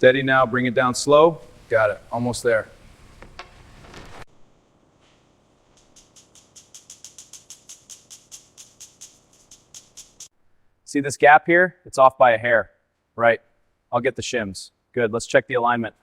Steady now, bring it down slow. Got it, almost there. See this gap here? It's off by a hair. Right, I'll get the shims. Good, let's check the alignment.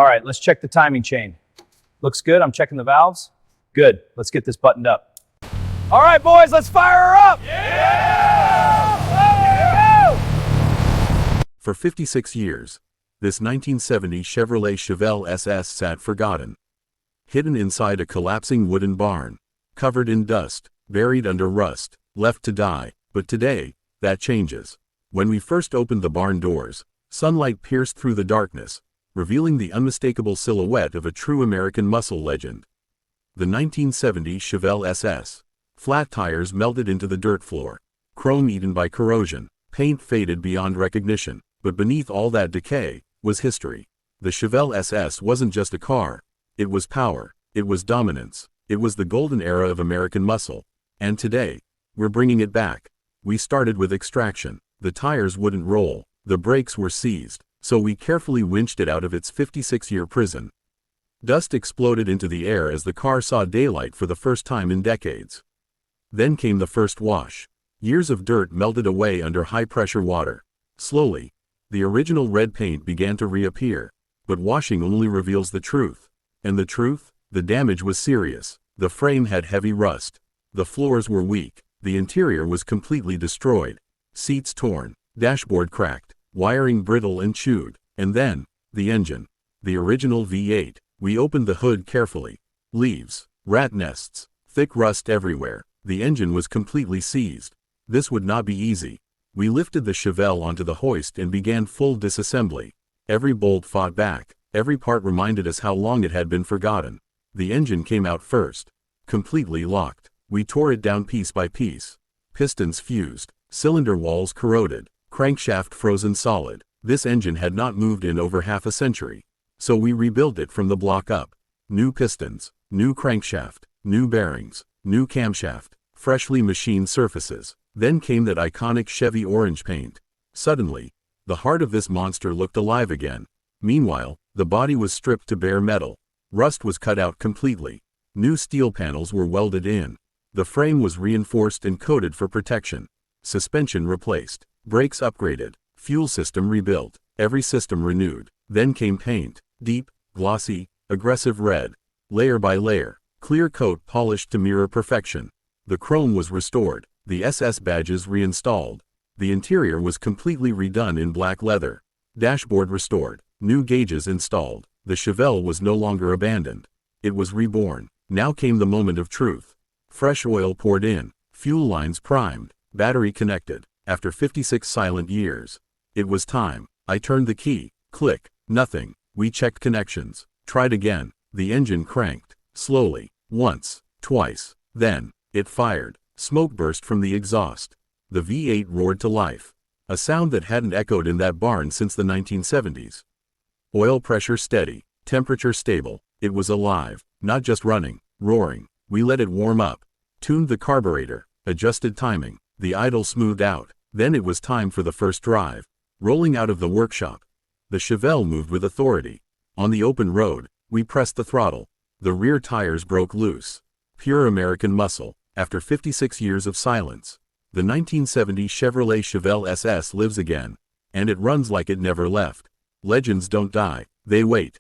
All right, let's check the timing chain. Looks good, I'm checking the valves. Good, let's get this buttoned up. All right, boys, let's fire her up! Yeah! For 56 years, this 1970 Chevrolet Chevelle SS sat forgotten. Hidden inside a collapsing wooden barn, covered in dust, buried under rust, left to die. But today, that changes. When we first opened the barn doors, sunlight pierced through the darkness, revealing the unmistakable silhouette of a true American muscle legend. The 1970 Chevelle SS. Flat tires melted into the dirt floor, chrome eaten by corrosion, paint faded beyond recognition, but beneath all that decay was history. The Chevelle SS wasn't just a car, it was power, it was dominance, it was the golden era of American muscle. And today, we're bringing it back. We started with extraction. The tires wouldn't roll, the brakes were seized, so we carefully winched it out of its 56-year prison. Dust exploded into the air as the car saw daylight for the first time in decades. Then came the first wash. Years of dirt melted away under high-pressure water. Slowly, the original red paint began to reappear. But washing only reveals the truth. And the truth? The damage was serious. The frame had heavy rust. The floors were weak. The interior was completely destroyed. Seats torn. Dashboard cracked. Wiring brittle and chewed. And then, the engine. The original V8. We opened the hood carefully. Leaves. Rat nests. Thick rust everywhere. The engine was completely seized. This would not be easy. We lifted the Chevelle onto the hoist and began full disassembly. Every bolt fought back. Every part reminded us how long it had been forgotten. The engine came out first. Completely locked. We tore it down piece by piece. Pistons fused. Cylinder walls corroded. Crankshaft frozen solid. This engine had not moved in over half a century. So we rebuilt it from the block up. New pistons, new crankshaft, new bearings, new camshaft, freshly machined surfaces. Then came that iconic Chevy orange paint. Suddenly, the heart of this monster looked alive again. Meanwhile, the body was stripped to bare metal. Rust was cut out completely. New steel panels were welded in. The frame was reinforced and coated for protection. Suspension replaced. Brakes upgraded. Fuel system rebuilt. Every system renewed. Then came paint. Deep, glossy, aggressive red. Layer by layer. Clear coat polished to mirror perfection. The chrome was restored. The SS badges reinstalled. The interior was completely redone in black leather. Dashboard restored. New gauges installed. The Chevelle was no longer abandoned. It was reborn. Now came the moment of truth. Fresh oil poured in. Fuel lines primed. Battery connected. after 56 silent years. It was time. I turned the key. Click. Nothing. We checked connections. Tried again. The engine cranked. Slowly. Once. Twice. Then, it fired. Smoke burst from the exhaust. The V8 roared to life. A sound that hadn't echoed in that barn since the 1970s. Oil pressure steady. Temperature stable. It was alive. Not just running. Roaring. We let it warm up. Tuned the carburetor. Adjusted timing. The idle smoothed out. Then it was time for the first drive. Rolling out of the workshop. The Chevelle moved with authority. On the open road, we pressed the throttle. The rear tires broke loose. Pure American muscle. After 56 years of silence, the 1970 Chevrolet Chevelle SS lives again. And it runs like it never left. Legends don't die, they wait.